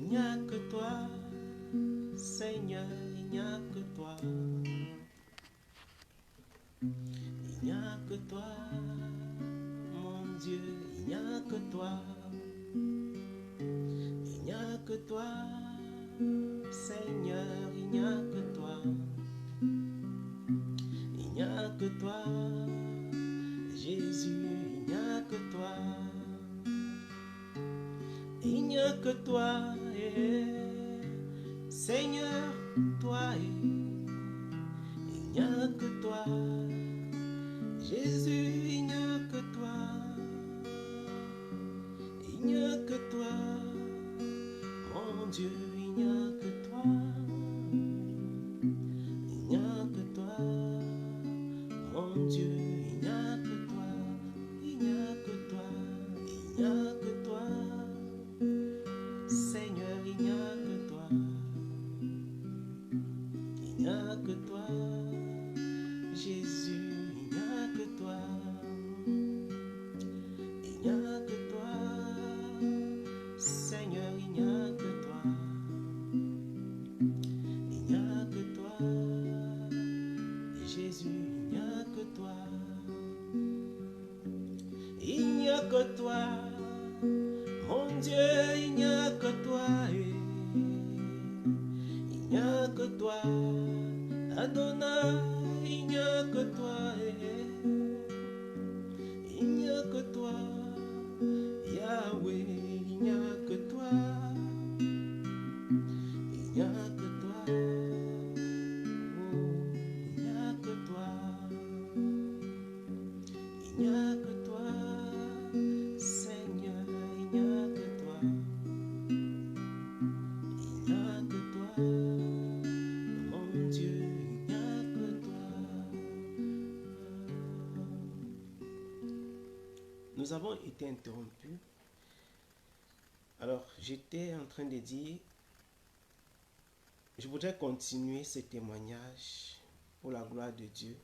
Il n'y a que toi, Seigneur, il n'y a que toi. Il n'y a que toi, mon Dieu, il n'y a que toi. Il n'y a que toi, Seigneur, il n'y a que toi. Il n'y a que toi, Jésus, il n'y a que toi. Il n'y a que toi, Seigneur, toi, il n'y a que toi. Jésus, il n'y a que toi. Il n'y a que toi. Mon Dieu, il n'y a que toi. Il n'y a que toi. Mon Dieu, il n'y a que toi. Il n'y a que toi. Il n'y a que toi. Seigneur, il n'y a que toi. Il n'y a que toi. Jésus, il n'y a que toi. Il n'y a que toi. Seigneur, il n'y a que toi. Il n'y a que toi. Jésus, il n'y a que toi. Il n'y a que toi. Mon Dieu, il n'y a que toi. Il n'y a que toi. Adonai, il n'y a que toi. Il n'y a que toi. Yahweh, il n'y a que toi. Il n'y a que toi. Oh, il n'y a que toi. Il n'y a que toi. Seigneur, il n'y a que toi. Il n'y a que toi. Mon Dieu, il n'y a que toi. Nous avons été interrompus. Alors, j'étais en train de dire, je voudrais continuer ce témoignage pour la gloire de Dieu,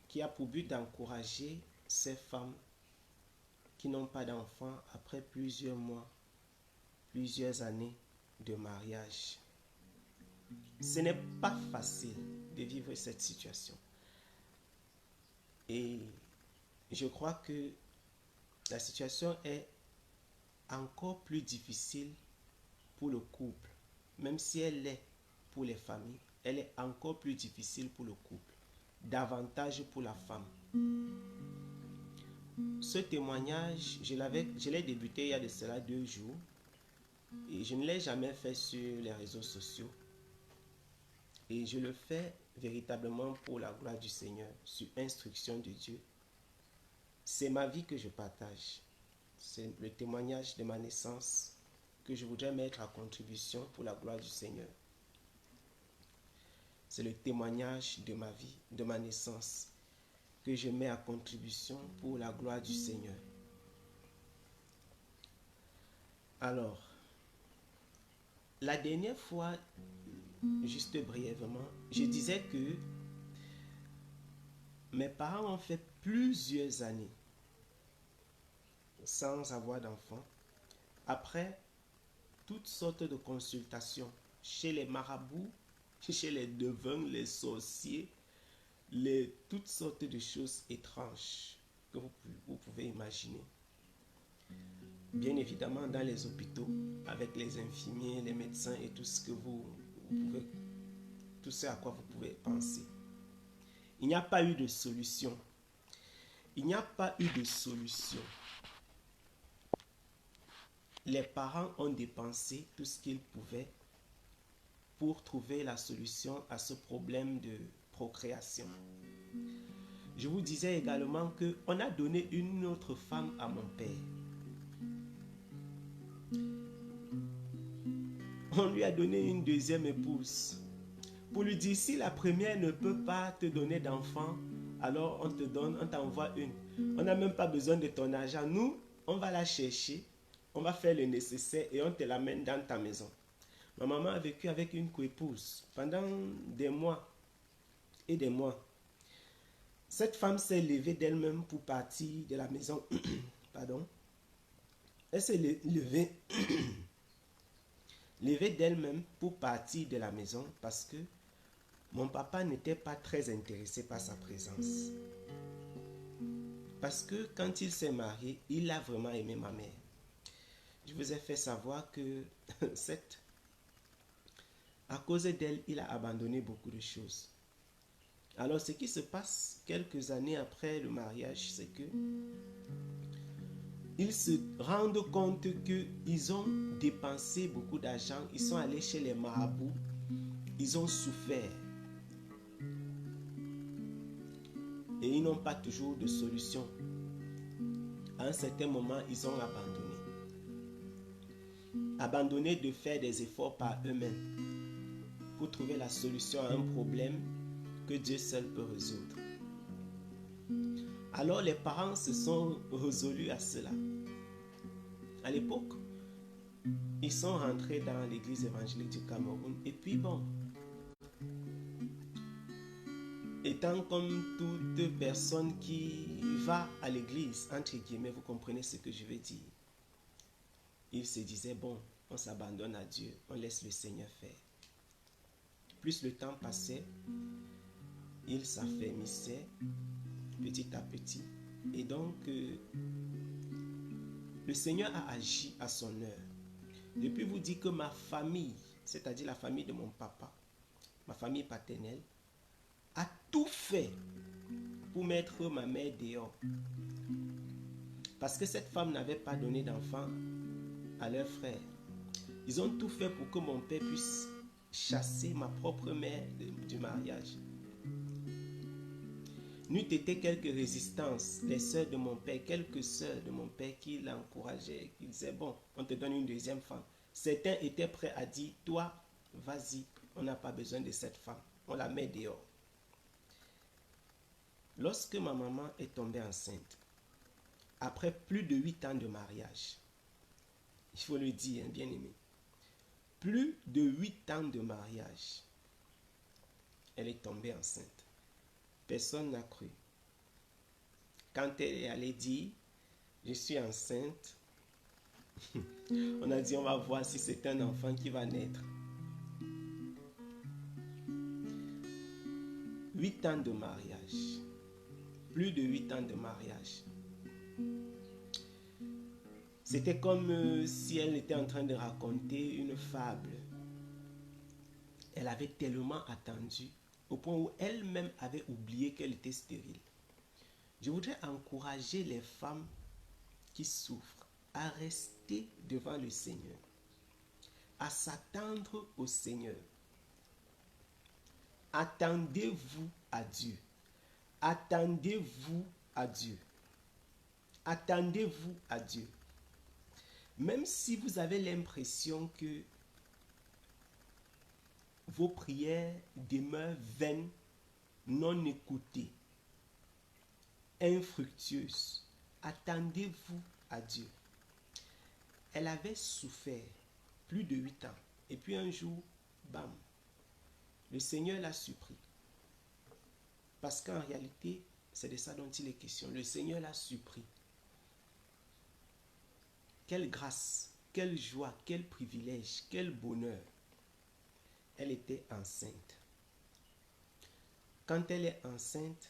qui a pour but d'encourager ces femmes qui n'ont pas d'enfants après plusieurs mois, plusieurs années de mariage. Ce n'est pas facile de vivre cette situation. Et je crois que la situation est encore plus difficile pour le couple. Même si elle est pour les familles, elle est encore plus difficile pour le couple. Davantage pour la femme. Ce témoignage, je l'ai débuté il y a de cela 2 jours. Et je ne l'ai jamais fait sur les réseaux sociaux. Et je le fais véritablement pour la gloire du Seigneur, sur instruction de Dieu. C'est ma vie que je partage. C'est le témoignage de ma naissance que je voudrais mettre à contribution pour la gloire du Seigneur. C'est le témoignage de ma vie, de ma naissance, que je mets à contribution pour la gloire du Seigneur. Alors, la dernière fois, juste brièvement, je disais que mes parents ont fait plusieurs années sans avoir d'enfants. Après toutes sortes de consultations chez les marabouts, chez les devins, les sorciers, toutes sortes de choses étranges que vous pouvez imaginer. Bien évidemment dans les hôpitaux, avec les infirmiers, les médecins et tout ce que tout ce à quoi vous pouvez penser. Il n'y a pas eu de solution. Il n'y a pas eu de solution. Les parents ont dépensé tout ce qu'ils pouvaient pour trouver la solution à ce problème de procréation. Je vous disais également qu'on a donné une autre femme à mon père. On lui a donné une deuxième épouse pour lui dire, si la première ne peut pas te donner d'enfant, alors on t'envoie une. On n'a même pas besoin de ton argent. Nous, on va la chercher, on va faire le nécessaire et on te l'amène dans ta maison. Ma maman a vécu avec une coépouse pendant des mois et des mois. Cette femme s'est levée d'elle-même pour partir de la maison. Pardon. Elle s'est levée levée d'elle-même pour partir de la maison parce que mon papa n'était pas très intéressé par sa présence. Parce que quand il s'est marié, il a vraiment aimé ma mère. Je vous ai fait savoir que à cause d'elle, il a abandonné beaucoup de choses. Alors, ce qui se passe quelques années après le mariage, c'est que ils se rendent compte qu'ils ont dépensé beaucoup d'argent, ils sont allés chez les marabouts, ils ont souffert. Et ils n'ont pas toujours de solution. À un certain moment, ils ont abandonné. Abandonné de faire des efforts par eux-mêmes pour trouver la solution à un problème que Dieu seul peut résoudre. Alors les parents se sont résolus à cela. À l'époque, ils sont rentrés dans l'église évangélique du Cameroun. Et puis bon, étant comme toute personne qui va à l'église, entre guillemets, vous comprenez ce que je veux dire. Ils se disaient, bon, on s'abandonne à Dieu, on laisse le Seigneur faire. Plus le temps passait, ils s'affermissaient petit à petit. Et donc, le Seigneur a agi à son heure. Je peux vous dire que ma famille, c'est-à-dire la famille de mon papa, ma famille paternelle, a tout fait pour mettre ma mère dehors. Parce que cette femme n'avait pas donné d'enfant à leur frère. Ils ont tout fait pour que mon père puisse chasser ma propre mère du mariage. N'eût été quelques résistances, les sœurs de mon père, quelques sœurs de mon père qui l'encourageaient, qui disaient, bon, on te donne une deuxième femme. Certains étaient prêts à dire, toi, vas-y, on n'a pas besoin de cette femme, on la met dehors. Lorsque ma maman est tombée enceinte, après plus de 8 ans de mariage, il faut le dire, bien aimé, plus de 8 ans de mariage, elle est tombée enceinte. Personne n'a cru. Quand elle est allée dire, je suis enceinte, on a dit, on va voir si c'est un enfant qui va naître. 8 ans de mariage. Plus de 8 ans de mariage. C'était comme si elle était en train de raconter une fable. Elle avait tellement attendu au point où elle-même avait oublié qu'elle était stérile. Je voudrais encourager les femmes qui souffrent à rester devant le Seigneur, à s'attendre au Seigneur. Attendez-vous à Dieu. Attendez-vous à Dieu. Attendez-vous à Dieu. Même si vous avez l'impression que vos prières demeurent vaines, non écoutées, infructueuses, attendez-vous à Dieu. Elle avait souffert plus de 8 ans. Et puis un jour, bam, le Seigneur l'a surpris. Parce qu'en réalité, c'est de ça dont il est question. Le Seigneur l'a surpris. Quelle grâce, quelle joie, quel privilège, quel bonheur. Elle était enceinte. Quand elle est enceinte,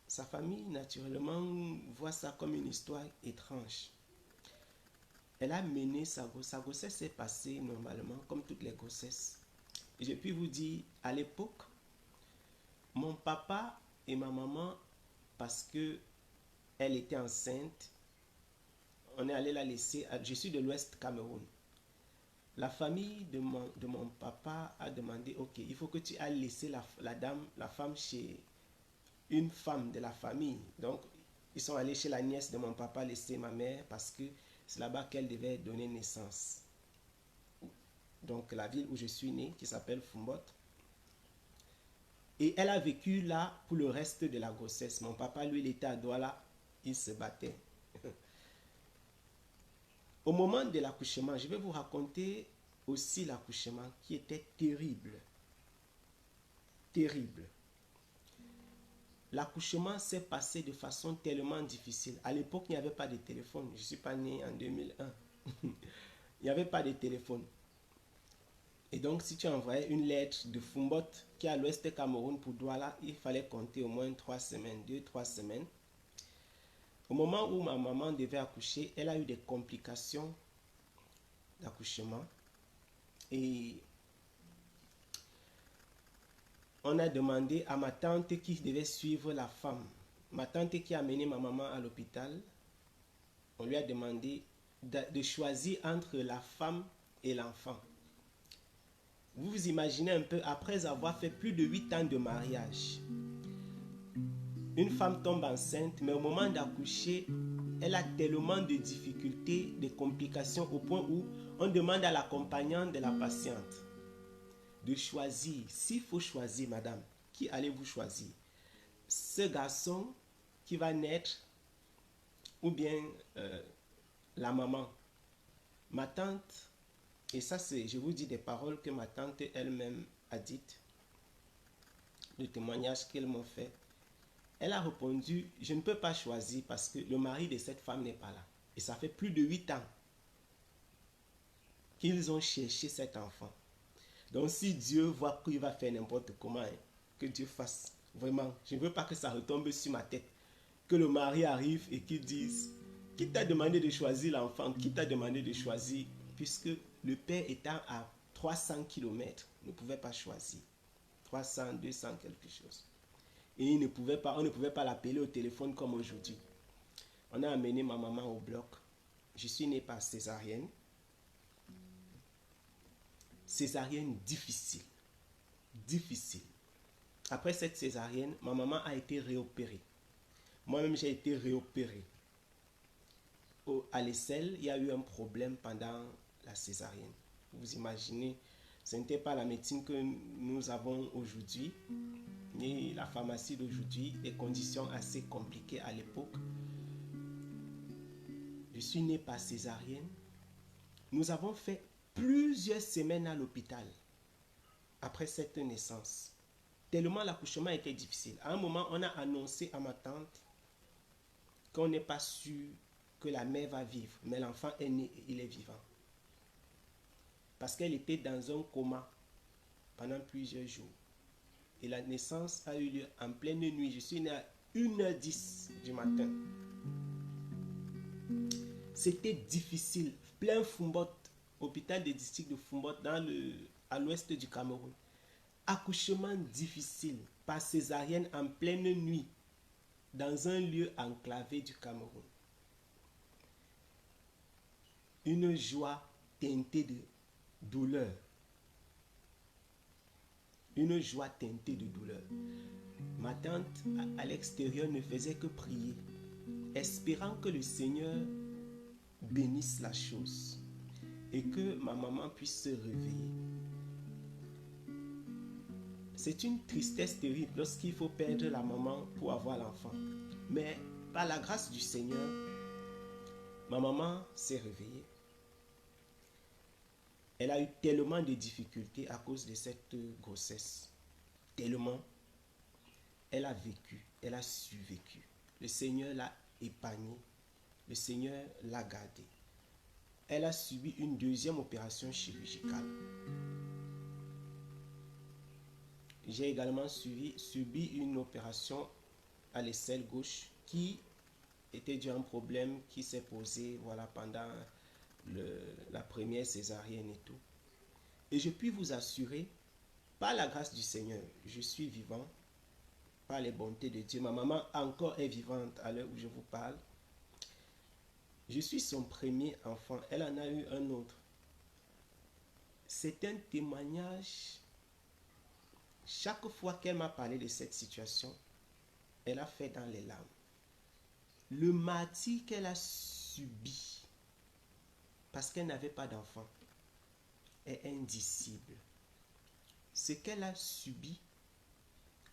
sa famille, naturellement, voit ça comme une histoire étrange. Elle a mené sa grossesse. Sa grossesse s'est passée normalement, comme toutes les grossesses. Et je puis vous dire, à l'époque, mon papa et ma maman, parce que elle était enceinte, on est allé la laisser. Je suis de l'Ouest Cameroun. La famille de mon papa a demandé, ok, il faut que tu ailles laisser la femme chez une femme de la famille. Donc, ils sont allés chez la nièce de mon papa laisser ma mère parce que c'est là-bas qu'elle devait donner naissance. Donc, la ville où je suis né, qui s'appelle Fumbot. Et elle a vécu là pour le reste de la grossesse. Mon papa, lui, il était à Douala, il se battait. Au moment de l'accouchement, je vais vous raconter aussi l'accouchement qui était terrible. Terrible. L'accouchement s'est passé de façon tellement difficile. À l'époque, il n'y avait pas de téléphone. Je ne suis pas né en 2001. Il n'y avait pas de téléphone. Et donc, si tu envoyais une lettre de Fumbot, qui est à l'ouest du Cameroun, pour Douala, il fallait compter au moins 3 semaines, 2-3 semaines. Au moment où ma maman devait accoucher, elle a eu des complications d'accouchement. Et on a demandé à ma tante qui devait suivre la femme, ma tante qui a amené ma maman à l'hôpital, on lui a demandé de choisir entre la femme et l'enfant. Vous vous imaginez un peu, après avoir fait plus de 8 ans de mariage, une femme tombe enceinte, mais au moment d'accoucher, elle a tellement de difficultés, de complications, au point où on demande à l'accompagnante de la patiente de choisir. S'il faut choisir, madame, qui allez-vous choisir? Ce garçon qui va naître ou bien la maman? Ma tante, et ça c'est, je vous dis des paroles que ma tante elle-même a dites, le témoignage qu'elles m'ont fait. Elle a répondu, je ne peux pas choisir parce que le mari de cette femme n'est pas là. Et ça fait plus de 8 ans qu'ils ont cherché cet enfant. Donc si Dieu voit qu'il va faire n'importe comment, que Dieu fasse. Vraiment, je ne veux pas que ça retombe sur ma tête. Que le mari arrive et qu'il dise, qui t'a demandé de choisir l'enfant? Qui t'a demandé de choisir? Puisque le père étant à 300 km, ne pouvait pas choisir. 300, 200, quelque chose. Et on ne pouvait pas l'appeler au téléphone comme aujourd'hui. On a amené ma maman au bloc. Je suis né par césarienne. Césarienne difficile. Difficile. Après cette césarienne, ma maman a été réopérée. Moi-même, j'ai été réopéré. À l'aisselle, il y a eu un problème pendant la césarienne. Vous imaginez, ce n'était pas la médecine que nous avons aujourd'hui, ni la pharmacie d'aujourd'hui, des conditions assez compliquées à l'époque. Je suis né par césarienne. Nous avons fait plusieurs semaines à l'hôpital après cette naissance. Tellement l'accouchement était difficile. À un moment, on a annoncé à ma tante qu'on n'est pas sûr que la mère va vivre, mais l'enfant est né et il est vivant. Parce qu'elle était dans un coma pendant plusieurs jours. Et la naissance a eu lieu en pleine nuit. Je suis né à 1h10 du matin. C'était difficile. Plein Fumbot, hôpital des districts de Fumbot, à l'ouest du Cameroun. Accouchement difficile, par césarienne en pleine nuit, dans un lieu enclavé du Cameroun. Une joie teintée de douleur. Une joie teintée de douleur. Ma tante, à l'extérieur, ne faisait que prier, espérant que le Seigneur bénisse la chose et que ma maman puisse se réveiller. C'est une tristesse terrible lorsqu'il faut perdre la maman pour avoir l'enfant. Mais par la grâce du Seigneur, ma maman s'est réveillée. Elle a eu tellement de difficultés à cause de cette grossesse. Tellement. Elle a vécu, elle a survécu. Le Seigneur l'a épargnée. Le Seigneur l'a gardée. Elle a subi une deuxième opération chirurgicale. J'ai également subi une opération à l'aisselle gauche qui était dû à un problème qui s'est posé pendant la première césarienne et tout. Et je puis vous assurer, par la grâce du Seigneur, je suis vivant, par les bontés de Dieu. Ma maman encore est vivante à l'heure où je vous parle. Je suis son premier enfant. Elle en a eu un autre. C'est un témoignage. Chaque fois qu'elle m'a parlé de cette situation, elle a fait dans les larmes. Le martyre qu'elle a subi parce qu'elle n'avait pas d'enfant est indicible. Ce qu'elle a subi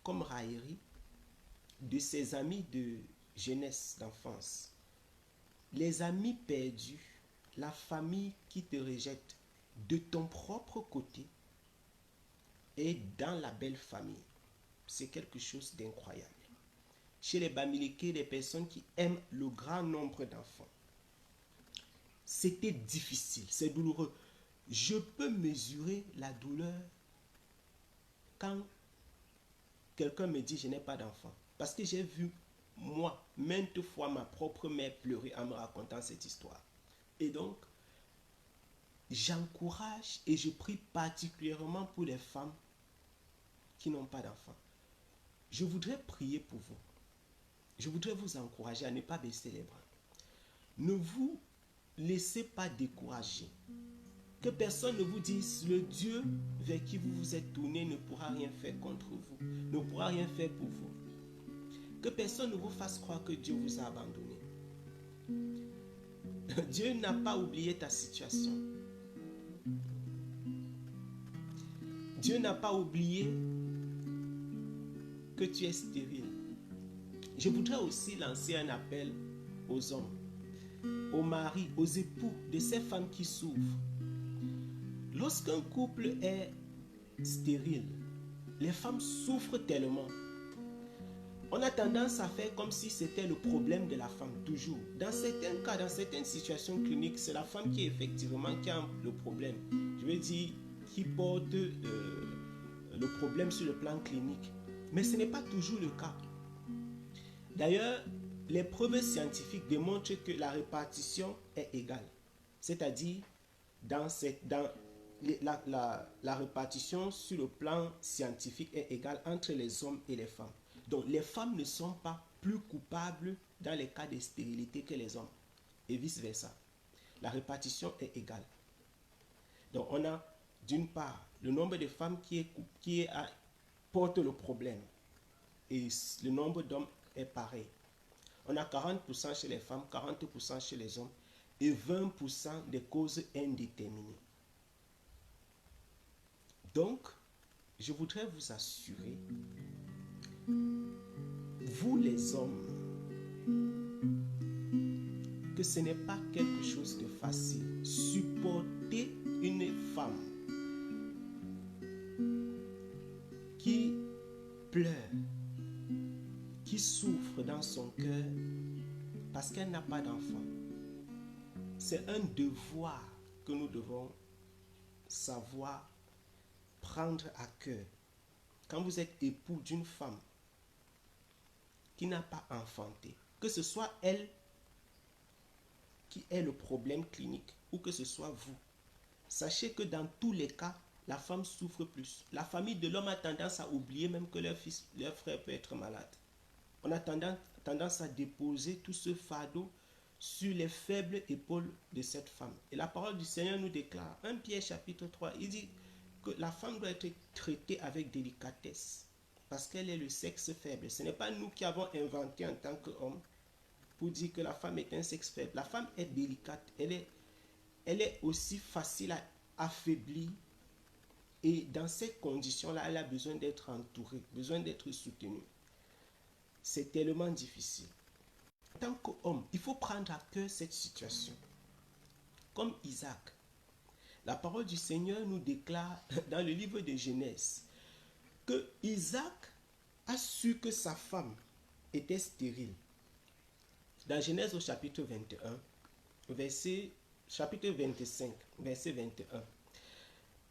comme raillerie de ses amis de jeunesse, d'enfance, les amis perdus, la famille qui te rejette de ton propre côté et dans la belle famille, c'est quelque chose d'incroyable. Chez les Bamileke, les personnes qui aiment le grand nombre d'enfants, c'était difficile, c'est douloureux. Je peux mesurer la douleur quand quelqu'un me dit je n'ai pas d'enfant. Parce que j'ai vu, moi, maintes fois ma propre mère pleurer en me racontant cette histoire. Et donc, j'encourage et je prie particulièrement pour les femmes qui n'ont pas d'enfants. Je voudrais prier pour vous. Je voudrais vous encourager à ne pas baisser les bras. Ne vous laissez pas décourager. Que personne ne vous dise, le Dieu vers qui vous vous êtes tourné ne pourra rien faire contre vous, ne pourra rien faire pour vous. Que personne ne vous fasse croire que Dieu vous a abandonné. Dieu n'a pas oublié ta situation. Dieu n'a pas oublié que tu es stérile. Je voudrais aussi lancer un appel aux hommes, aux maris, aux époux de ces femmes qui souffrent. Lorsqu'un couple est stérile, les femmes souffrent tellement. On a tendance à faire comme si c'était le problème de la femme, toujours. Dans certains cas, dans certaines situations cliniques, c'est la femme qui effectivement qui a le problème. Je veux dire, qui porte le problème sur le plan clinique. Mais ce n'est pas toujours le cas. D'ailleurs, les preuves scientifiques démontrent que la répartition est égale. C'est-à-dire, la répartition sur le plan scientifique est égale entre les hommes et les femmes. Donc, les femmes ne sont pas plus coupables dans les cas de stérilité que les hommes. Et vice-versa. La répartition est égale. Donc, on a d'une part le nombre de femmes qui portent le problème. Et le nombre d'hommes est pareil. On a 40% chez les femmes, 40% chez les hommes et 20% des causes indéterminées. Donc, je voudrais vous assurer, vous les hommes, que ce n'est pas quelque chose de facile. Supporter une femme qui pleure, qui souffre dans son cœur parce qu'elle n'a pas d'enfant. C'est un devoir que nous devons savoir prendre à cœur. Quand vous êtes époux d'une femme qui n'a pas enfanté, que ce soit elle qui ait le problème clinique ou que ce soit vous, sachez que dans tous les cas, la femme souffre plus. La famille de l'homme a tendance à oublier même que leur frère peut être malade. On a tendance à déposer tout ce fardeau sur les faibles épaules de cette femme. Et la parole du Seigneur nous déclare, 1 Pierre chapitre 3, il dit que la femme doit être traitée avec délicatesse parce qu'elle est le sexe faible. Ce n'est pas nous qui avons inventé en tant qu'homme pour dire que la femme est un sexe faible. La femme est délicate, elle est aussi facile à affaiblir et dans ces conditions-là, elle a besoin d'être entourée, besoin d'être soutenue. C'est tellement difficile. En tant qu'homme, il faut prendre à cœur cette situation. Comme Isaac, la parole du Seigneur nous déclare dans le livre de Genèse que Isaac a su que sa femme était stérile. Dans Genèse au chapitre 21, chapitre 25, verset 21,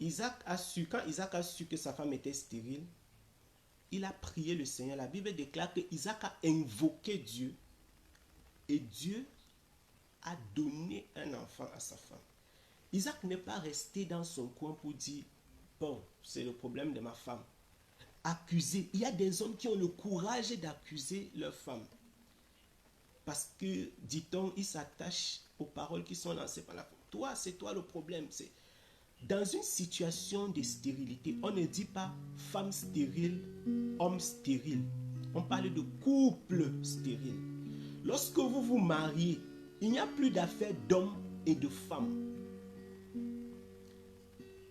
quand Isaac a su que sa femme était stérile, il a prié le Seigneur. La Bible déclare que Isaac a invoqué Dieu et Dieu a donné un enfant à sa femme. Isaac n'est pas resté dans son coin pour dire, bon, c'est le problème de ma femme. Accuser. Il y a des hommes qui ont le courage d'accuser leur femme. Parce que, dit-on, ils s'attachent aux paroles qui sont lancées par la femme. Toi, c'est toi le problème. Dans une situation de stérilité, on ne dit pas femme stérile, homme stérile. On parle de couple stérile. Lorsque vous vous mariez, il n'y a plus d'affaire d'homme et de femme.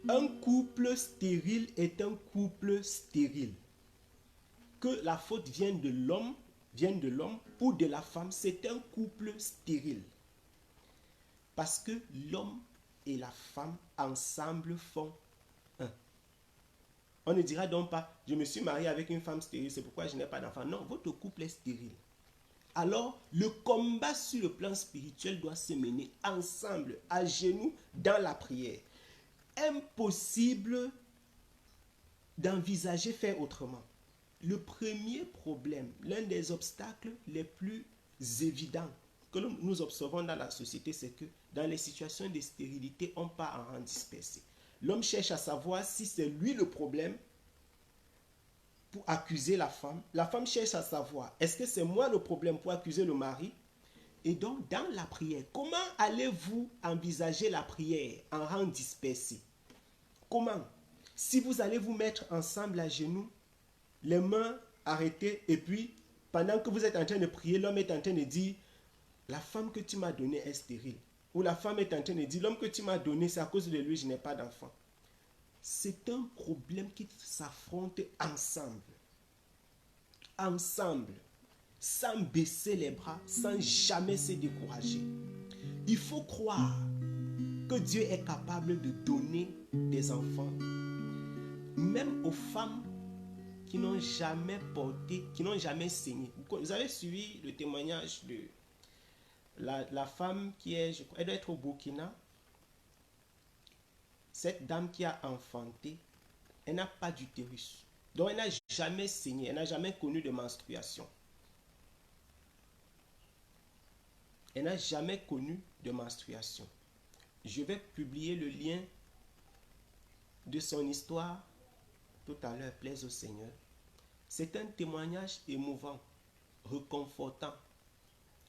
Un couple stérile est un couple stérile. Que la faute vienne de l'homme ou de la femme, c'est un couple stérile. Parce que l'homme et la femme ensemble font un. On ne dira donc pas, je me suis marié avec une femme stérile, c'est pourquoi je n'ai pas d'enfant. Non, votre couple est stérile. Alors, le combat sur le plan spirituel doit se mener ensemble, à genoux, dans la prière. impossible d'envisager faire autrement. Le premier problème, l'un des obstacles les plus évidents que nous observons dans la société, c'est que dans les situations de stérilité, on part en rang dispersé. L'homme cherche à savoir si c'est lui le problème pour accuser la femme. La femme cherche à savoir, est-ce que c'est moi le problème pour accuser le mari? Et donc, dans la prière, comment allez-vous envisager la prière en rang dispersé? Comment? Si vous allez vous mettre ensemble à genoux, les mains arrêtées, et puis, pendant que vous êtes en train de prier, l'homme est en train de dire, la femme que tu m'as donnée est stérile. Ou la femme est en train de dire, l'homme que tu m'as donné, c'est à cause de lui, je n'ai pas d'enfant. C'est un problème qui s'affronte ensemble. Ensemble. Sans baisser les bras, sans jamais se décourager. Il faut croire que Dieu est capable de donner des enfants, même aux femmes qui n'ont jamais porté, qui n'ont jamais saigné. Vous avez suivi le témoignage de la femme qui est, je crois, elle doit être au Burkina. Cette dame qui a enfanté, elle n'a pas d'utérus. Donc elle n'a jamais saigné, elle n'a jamais connu de menstruation. Elle n'a jamais connu de menstruation. Je vais publier le lien de son histoire tout à l'heure, plaise au Seigneur. C'est un témoignage émouvant, réconfortant,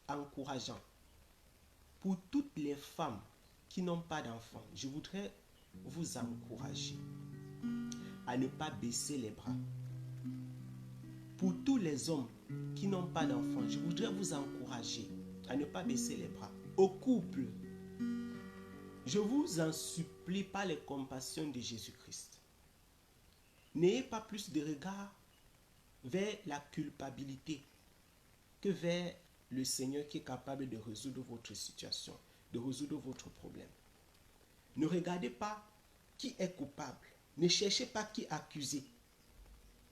encourageant. Pour toutes les femmes qui n'ont pas d'enfants, je voudrais vous encourager à ne pas baisser les bras. Pour tous les hommes qui n'ont pas d'enfants, je voudrais vous encourager à ne pas baisser les bras. Au couple, je vous en supplie par les compassions de Jésus-Christ. N'ayez pas plus de regard vers la culpabilité que vers le Seigneur qui est capable de résoudre votre situation, de résoudre votre problème. Ne regardez pas qui est coupable. Ne cherchez pas qui accuser.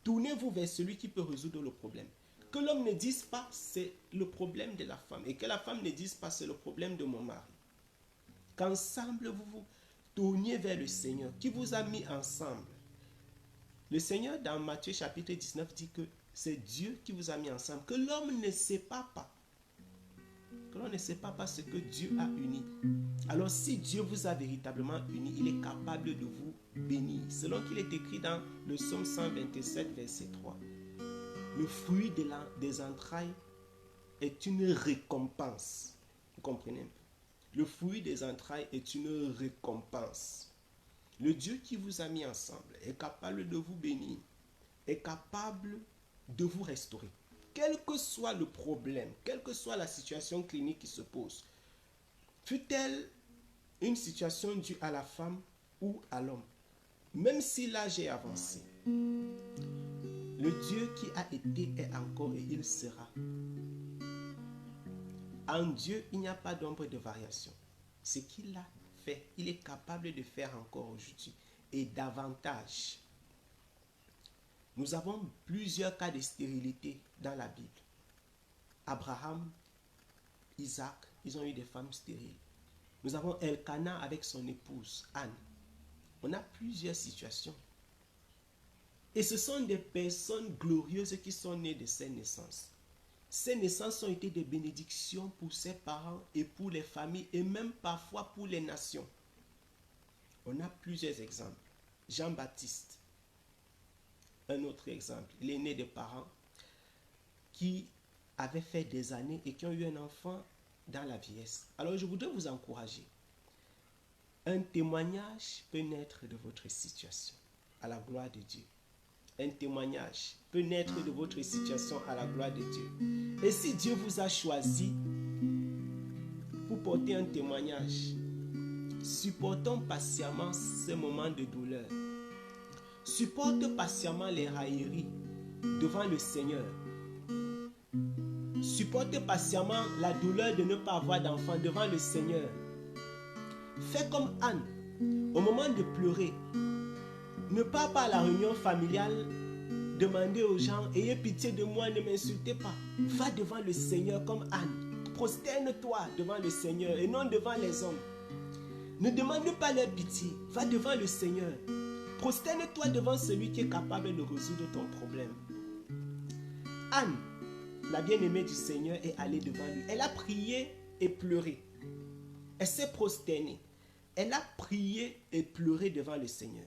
Tournez-vous vers celui qui peut résoudre le problème. Que l'homme ne dise pas c'est le problème de la femme et que la femme ne dise pas c'est le problème de mon mari. Qu'ensemble vous vous tourniez vers le Seigneur qui vous a mis ensemble. Le Seigneur dans Matthieu chapitre 19 dit que c'est Dieu qui vous a mis ensemble, que l'homme ne sait pas. Que l'on ne sait pas ce que Dieu a uni. Alors si Dieu vous a véritablement uni, il est capable de vous bénir. Selon qu'il est écrit dans le psaume 127 verset 3. Le fruit des entrailles est une récompense. Vous comprenez un peu? Le fruit des entrailles est une récompense. Le Dieu qui vous a mis ensemble est capable de vous bénir, est capable de vous restaurer. Quel que soit le problème, quelle que soit la situation clinique qui se pose, fut-elle une situation due à la femme ou à l'homme, même si l'âge est avancé, le Dieu qui a été est encore et il sera. En Dieu, il n'y a pas d'ombre de variation. Ce qu'il a fait, il est capable de faire encore aujourd'hui et davantage. Nous avons plusieurs cas de stérilité dans la Bible. Abraham, Isaac, ils ont eu des femmes stériles. Nous avons Elkana avec son épouse, Anne. On a plusieurs situations. Et ce sont des personnes glorieuses qui sont nées de ces naissances. Ces naissances ont été des bénédictions pour ses parents et pour les familles et même parfois pour les nations. On a plusieurs exemples. Jean-Baptiste, un autre exemple. Il est né de parents qui avaient fait des années et qui ont eu un enfant dans la vieillesse. Alors je voudrais vous encourager. Un témoignage peut naître de votre situation à la gloire de Dieu. Un témoignage peut naître de votre situation à la gloire de Dieu. Et si Dieu vous a choisi pour porter un témoignage, supportons patiemment ces moments de douleur. Supporte patiemment les railleries devant le Seigneur. Supporte patiemment la douleur de ne pas avoir d'enfant devant le Seigneur. Fais comme Anne, au moment de pleurer. Ne pars pas à la réunion familiale, demander aux gens, ayez pitié de moi, ne m'insultez pas. Va devant le Seigneur comme Anne. Prosterne-toi devant le Seigneur et non devant les hommes. Ne demande pas leur pitié. Va devant le Seigneur. Prosterne-toi devant celui qui est capable de résoudre ton problème. Anne, la bien-aimée du Seigneur, est allée devant lui. Elle a prié et pleuré. Elle s'est prosternée. Elle a prié et pleuré devant le Seigneur.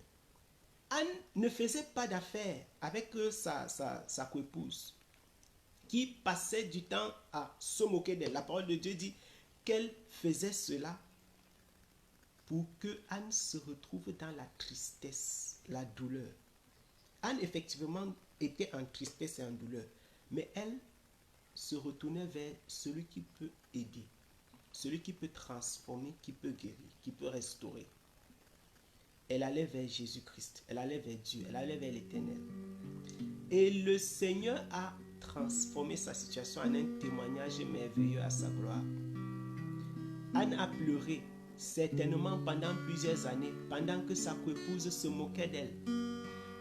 Anne ne faisait pas d'affaires avec sa coépouse, qui passait du temps à se moquer d'elle. La parole de Dieu dit qu'elle faisait cela pour que Anne se retrouve dans la tristesse, la douleur. Anne, effectivement, était en tristesse et en douleur, mais elle se retournait vers celui qui peut aider, celui qui peut transformer, qui peut guérir, qui peut restaurer. Elle allait vers Jésus-Christ, elle allait vers Dieu, elle allait vers l'Éternel. Et le Seigneur a transformé sa situation en un témoignage merveilleux à sa gloire. Anne a pleuré, certainement pendant plusieurs années, pendant que sa coépouse se moquait d'elle.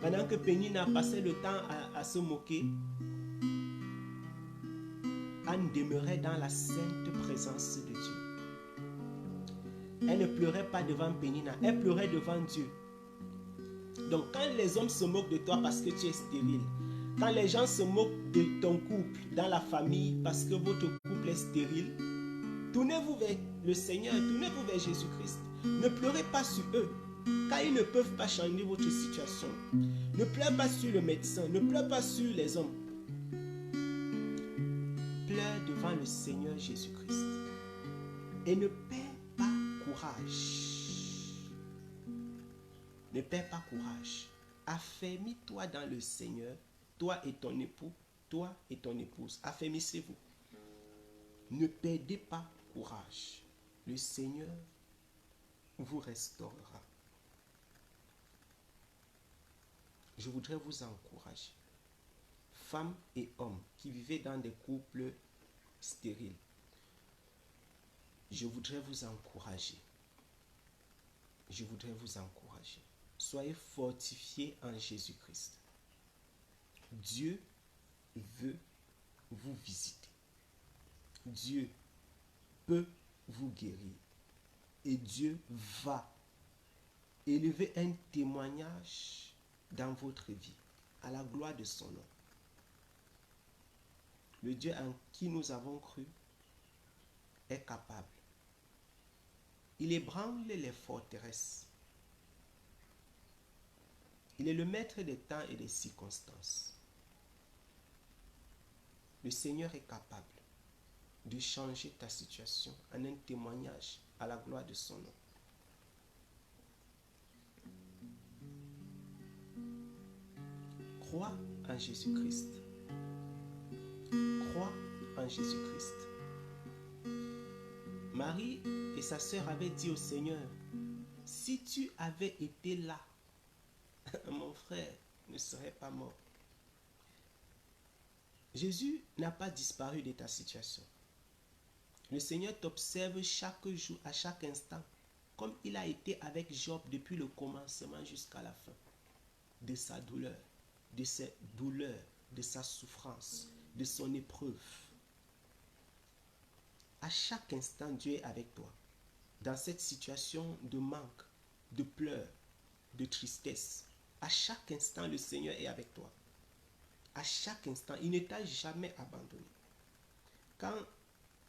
Pendant que Pénina passait le temps à se moquer, Anne demeurait dans la sainte présence de Dieu. Elle ne pleurait pas devant Pénina, elle pleurait devant Dieu. Donc quand les hommes se moquent de toi parce que tu es stérile, quand les gens se moquent de ton couple dans la famille parce que votre couple est stérile, tournez-vous vers le Seigneur, tournez-vous vers Jésus-Christ. Ne pleurez pas sur eux, car ils ne peuvent pas changer votre situation. Ne pleure pas sur le médecin, ne pleure pas sur les hommes. Pleure devant le Seigneur Jésus-Christ. Et ne perds pas courage. Ne perds pas courage. Affermis-toi dans le Seigneur, toi et ton époux, toi et ton épouse. Affermissez-vous. Ne perdez pas courage. Le Seigneur vous restaurera. Je voudrais vous encourager, femmes et hommes qui vivez dans des couples stériles. Je voudrais vous encourager. Je voudrais vous encourager. Soyez fortifiés en Jésus-Christ. Dieu veut vous visiter. Dieu peut vous guérir. Et Dieu va élever un témoignage dans votre vie, à la gloire de son nom. Le Dieu en qui nous avons cru est capable. Il ébranle les forteresses. Il est le maître des temps et des circonstances. Le Seigneur est capable de changer ta situation en un témoignage à la gloire de son nom. Crois en Jésus-Christ. Crois en Jésus-Christ. Marie et sa sœur avaient dit au Seigneur, si tu avais été là, mon frère ne serait pas mort. Jésus n'a pas disparu de ta situation. Le Seigneur t'observe chaque jour, à chaque instant, comme il a été avec Job depuis le commencement jusqu'à la fin, de sa douleur, de ses douleurs, de sa souffrance, de son épreuve. À chaque instant, Dieu est avec toi. Dans cette situation de manque, de pleurs, de tristesse, à chaque instant, le Seigneur est avec toi. À chaque instant, il ne t'a jamais abandonné. Quand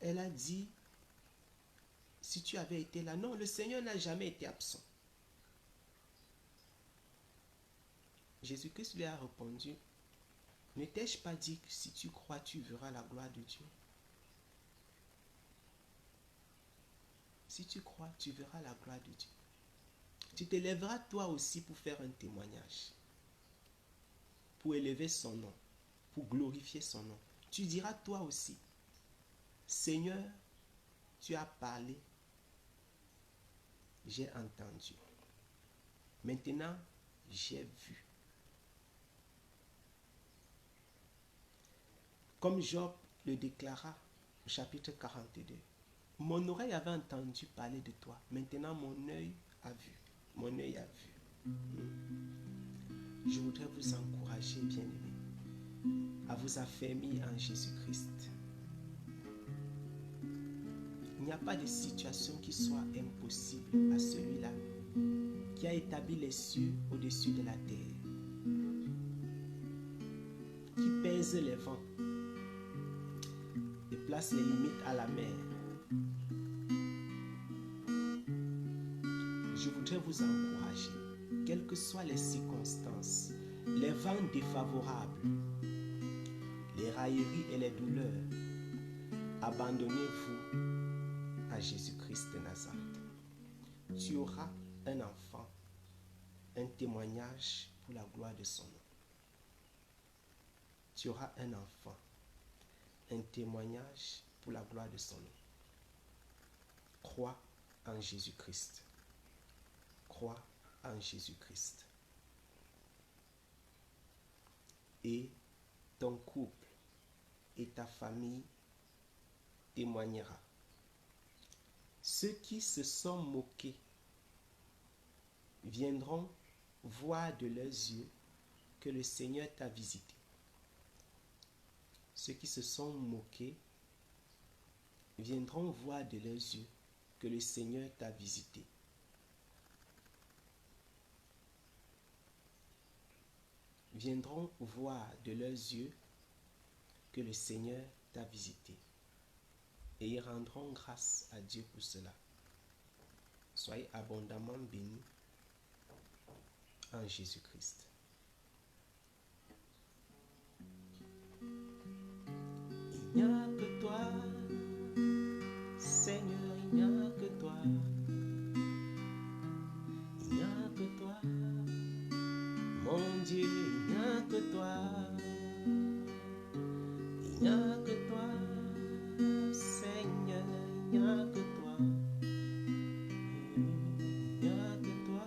elle a dit, si tu avais été là, non, le Seigneur n'a jamais été absent. Jésus-Christ lui a répondu, ne t'ai-je pas dit que si tu crois, tu verras la gloire de Dieu? Si tu crois, tu verras la gloire de Dieu. Tu te lèveras toi aussi pour faire un témoignage, pour élever son nom, pour glorifier son nom. Tu diras toi aussi, Seigneur, tu as parlé, j'ai entendu. Maintenant, j'ai vu. Comme Job le déclara au chapitre 42. Mon oreille avait entendu parler de toi. Maintenant, mon œil a vu. Mon œil a vu. Je voudrais vous encourager, bien-aimés, à vous affermir en Jésus-Christ. Il n'y a pas de situation qui soit impossible à celui-là qui a établi les cieux au-dessus de la terre, qui pèse les vents et place les limites à la mer. Je voudrais vous encourager, quelles que soient les circonstances, les vents défavorables, les railleries et les douleurs, abandonnez-vous à Jésus-Christ de Nazareth. Tu auras un enfant, un témoignage pour la gloire de son nom. Tu auras un enfant, un témoignage pour la gloire de son nom. Crois en Jésus-Christ. Crois en Jésus-Christ. Et ton couple et ta famille témoignera. Ceux qui se sont moqués viendront voir de leurs yeux que le Seigneur t'a visité. Ceux qui se sont moqués viendront voir de leurs yeux que le Seigneur t'a visité. Viendront voir de leurs yeux que le Seigneur t'a visité. Et ils rendront grâce à Dieu pour cela. Soyez abondamment bénis en Jésus-Christ. Il n'y a que toi, Seigneur, il n'y a que toi. Il n'y a que toi, mon Dieu, il n'y a que toi. Il n'y a que toi, Seigneur, il n'y a que toi. Il n'y a que toi,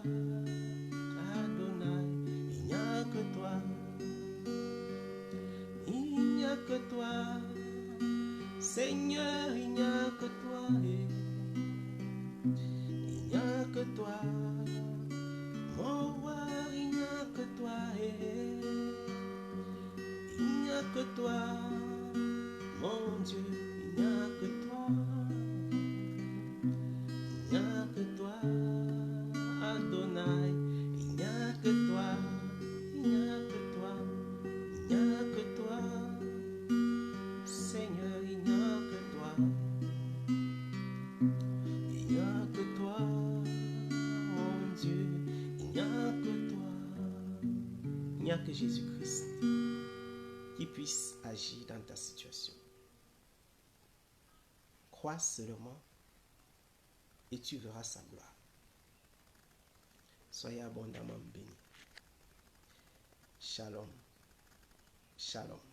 Adonai, il n'y a que toi. Il n'y a que toi, Seigneur, il n'y a que toi. Il n'y a que toi, mon roi, il n'y a que toi. Il n'y a que toi, mon Dieu, il n'y a que toi. Il n'y a que toi, Adonai, il n'y a que toi. Il n'y a que toi, il n'y a que toi. Seigneur, il n'y a que toi. Il n'y a que toi, mon Dieu, il n'y a que toi. Il n'y a que Jésus-Christ qui puisse agir dans ta situation. Crois seulement et tu verras sa gloire. Soyez abondamment bénis. Shalom. Shalom.